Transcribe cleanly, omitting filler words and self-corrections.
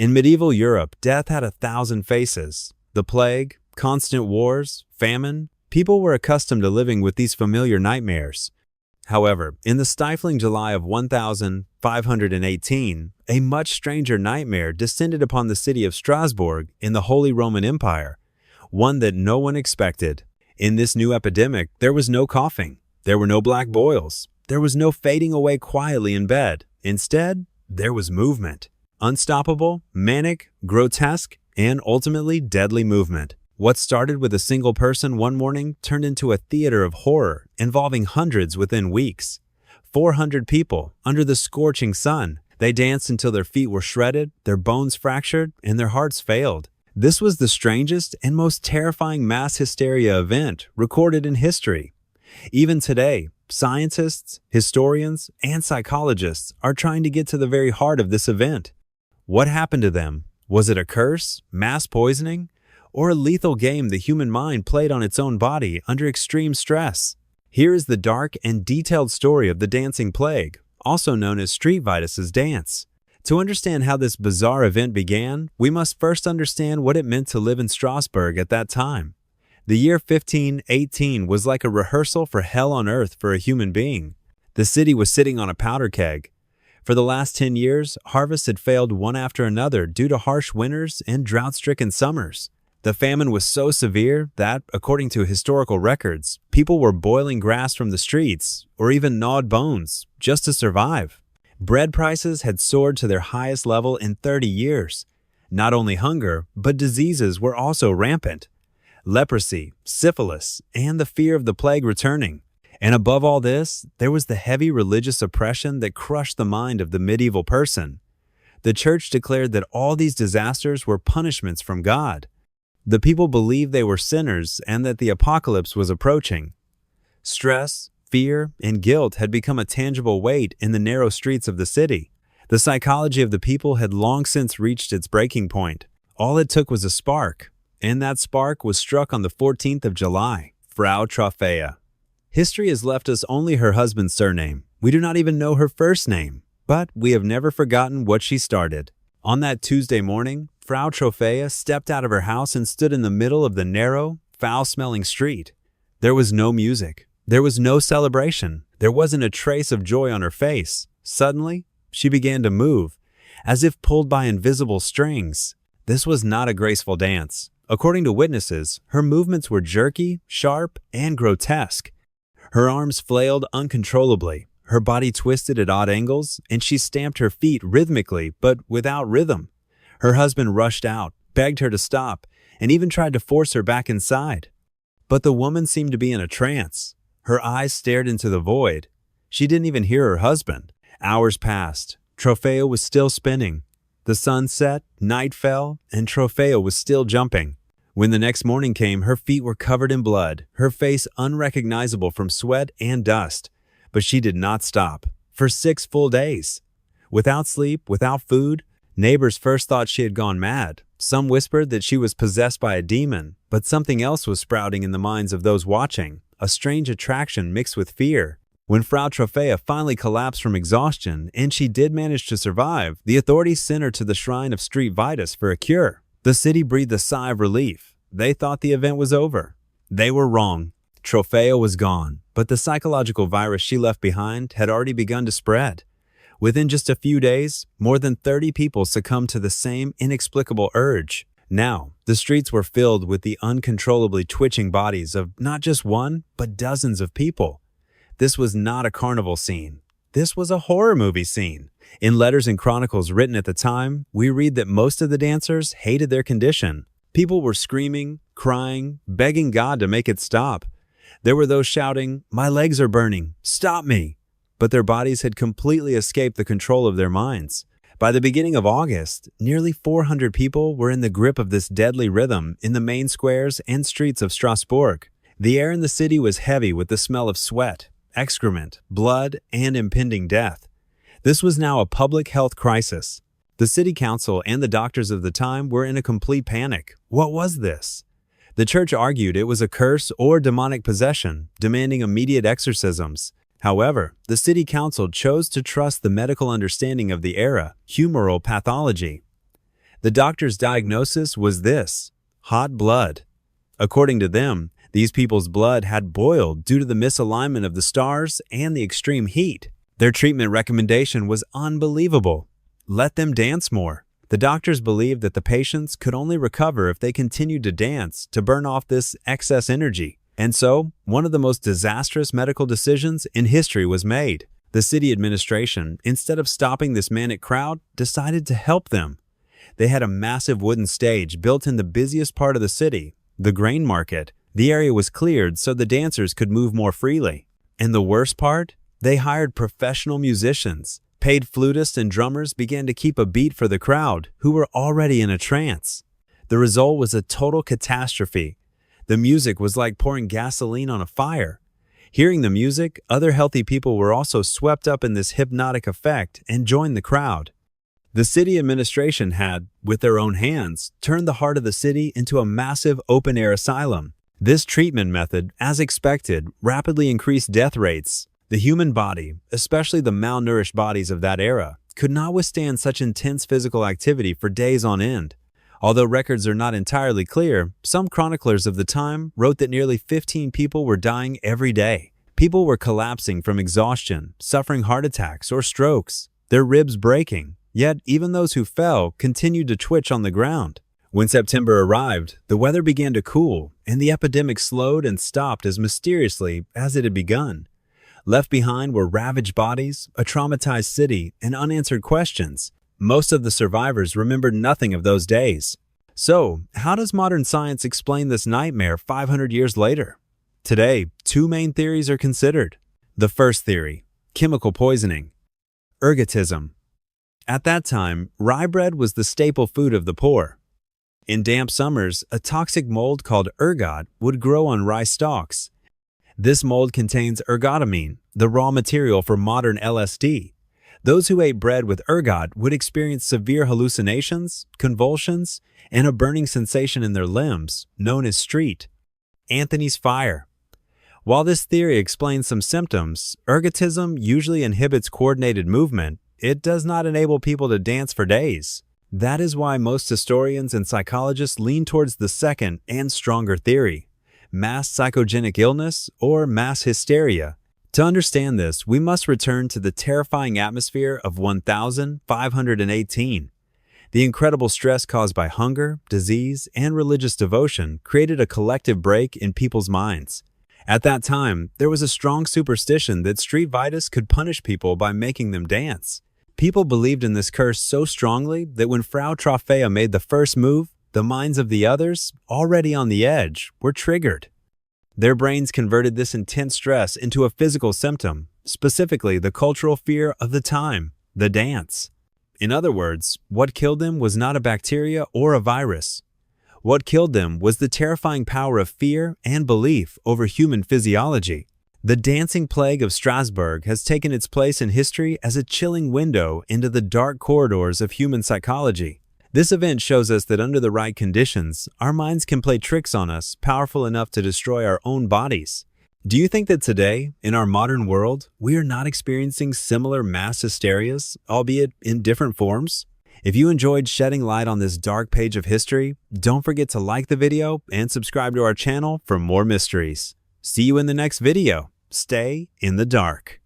In medieval Europe, death had 1,000 faces. The plague, constant wars, famine. People were accustomed to living with these familiar nightmares. However, in the stifling July of 1518, a much stranger nightmare descended upon the city of Strasbourg in the Holy Roman Empire, one that no one expected. In this new epidemic, there was no coughing, there were no black boils, there was no fading away quietly in bed. Instead, there was movement. Unstoppable, manic, grotesque, and ultimately deadly movement. What started with a single person one morning turned into a theater of horror involving hundreds within weeks. 400 people under the scorching sun. They danced until their feet were shredded, their bones fractured, and their hearts failed. This was the strangest and most terrifying mass hysteria event recorded in history. Even today, scientists, historians, and psychologists are trying to get to the very heart of this event. What happened to them? Was it a curse, mass poisoning, or a lethal game the human mind played on its own body under extreme stress? Here is the dark and detailed story of the dancing plague, also known as Street Vitus's dance. To understand how this bizarre event began, we must first understand what it meant to live in Strasbourg at that time. The year 1518 was like a rehearsal for hell on earth for a human being. The city was sitting on a powder keg. For the last 10 years, harvests had failed one after another due to harsh winters and drought-stricken summers. The famine was so severe that, according to historical records, people were boiling grass from the streets or even gnawed bones just to survive. Bread prices had soared to their highest level in 30 years. Not only hunger, but diseases were also rampant. Leprosy, syphilis, and the fear of the plague returning. And above all this, there was the heavy religious oppression that crushed the mind of the medieval person. The church declared that all these disasters were punishments from God. The people believed they were sinners and that the apocalypse was approaching. Stress, fear, and guilt had become a tangible weight in the narrow streets of the city. The psychology of the people had long since reached its breaking point. All it took was a spark, and that spark was struck on the 14th of July, Frau Troffea. History has left us only her husband's surname. We do not even know her first name, but we have never forgotten what she started. On that Tuesday morning, Frau Troffea stepped out of her house and stood in the middle of the narrow, foul-smelling street. There was no music. There was no celebration. There wasn't a trace of joy on her face. Suddenly, she began to move, as if pulled by invisible strings. This was not a graceful dance. According to witnesses, her movements were jerky, sharp, and grotesque. Her arms flailed uncontrollably, her body twisted at odd angles, and she stamped her feet rhythmically but without rhythm. Her husband rushed out, begged her to stop, and even tried to force her back inside. But the woman seemed to be in a trance. Her eyes stared into the void. She didn't even hear her husband. Hours passed. Troffea was still spinning. The sun set, night fell, and Troffea was still jumping. When the next morning came, her feet were covered in blood, her face unrecognizable from sweat and dust. But she did not stop. For 6 full days. Without sleep, without food, neighbors first thought she had gone mad. Some whispered that she was possessed by a demon, but something else was sprouting in the minds of those watching, a strange attraction mixed with fear. When Frau Troffea finally collapsed from exhaustion, and she did manage to survive, the authorities sent her to the shrine of Street Vitus for a cure. The city breathed a sigh of relief. They thought the event was over. They were wrong. Troffea was gone, but the psychological virus she left behind had already begun to spread. Within just a few days, more than 30 people succumbed to the same inexplicable urge. Now, the streets were filled with the uncontrollably twitching bodies of not just one, but dozens of people. This was not a carnival scene. This was a horror movie scene. In letters and chronicles written at the time, we read that most of the dancers hated their condition. People were screaming, crying, begging God to make it stop. There were those shouting, "My legs are burning, stop me!" But their bodies had completely escaped the control of their minds. By the beginning of August, nearly 400 people were in the grip of this deadly rhythm in the main squares and streets of Strasbourg. The air in the city was heavy with the smell of sweat, excrement, blood, and impending death. This was now a public health crisis. The city council and the doctors of the time were in a complete panic. What was this? The church argued it was a curse or demonic possession, demanding immediate exorcisms. However, the city council chose to trust the medical understanding of the era, humoral pathology. The doctor's diagnosis was this: hot blood. According to them, these people's blood had boiled due to the misalignment of the stars and the extreme heat. Their treatment recommendation was unbelievable: let them dance more. The doctors believed that the patients could only recover if they continued to dance to burn off this excess energy. And so, one of the most disastrous medical decisions in history was made. The city administration, instead of stopping this manic crowd, decided to help them. They had a massive wooden stage built in the busiest part of the city, the grain market. The area was cleared so the dancers could move more freely. And the worst part? They hired professional musicians. Paid flutists and drummers began to keep a beat for the crowd, who were already in a trance. The result was a total catastrophe. The music was like pouring gasoline on a fire. Hearing the music, other healthy people were also swept up in this hypnotic effect and joined the crowd. The city administration had, with their own hands, turned the heart of the city into a massive open-air asylum. This treatment method, as expected, rapidly increased death rates. The human body, especially the malnourished bodies of that era, could not withstand such intense physical activity for days on end. Although records are not entirely clear, some chroniclers of the time wrote that nearly 15 people were dying every day. People were collapsing from exhaustion, suffering heart attacks or strokes, their ribs breaking. Yet, even those who fell continued to twitch on the ground. When September arrived, the weather began to cool, and the epidemic slowed and stopped as mysteriously as it had begun. Left behind were ravaged bodies, a traumatized city, and unanswered questions. Most of the survivors remembered nothing of those days. So, how does modern science explain this nightmare 500 years later? Today, two main theories are considered. The first theory: chemical poisoning. Ergotism. At that time, rye bread was the staple food of the poor. In damp summers, a toxic mold called ergot would grow on rye stalks. This mold contains ergotamine, the raw material for modern LSD. Those who ate bread with ergot would experience severe hallucinations, convulsions, and a burning sensation in their limbs, known as street. Anthony's fire. While this theory explains some symptoms, ergotism usually inhibits coordinated movement. It does not enable people to dance for days. That is why most historians and psychologists lean towards the second and stronger theory: mass psychogenic illness or mass hysteria. To understand this, we must return to the terrifying atmosphere of 1518. The incredible stress caused by hunger, disease, and religious devotion created a collective break in people's minds. At that time, there was a strong superstition that street vitus could punish people by making them dance. People believed in this curse so strongly that when Frau Troffea made the first move, the minds of the others, already on the edge, were triggered. Their brains converted this intense stress into a physical symptom, specifically the cultural fear of the time, the dance. In other words, what killed them was not a bacteria or a virus. What killed them was the terrifying power of fear and belief over human physiology. The dancing plague of Strasbourg has taken its place in history as a chilling window into the dark corridors of human psychology. This event shows us that under the right conditions, our minds can play tricks on us powerful enough to destroy our own bodies. Do you think that today, in our modern world, we are not experiencing similar mass hysterias, albeit in different forms? If you enjoyed shedding light on this dark page of history, don't forget to like the video and subscribe to our channel for more mysteries. See you in the next video. Stay in the dark.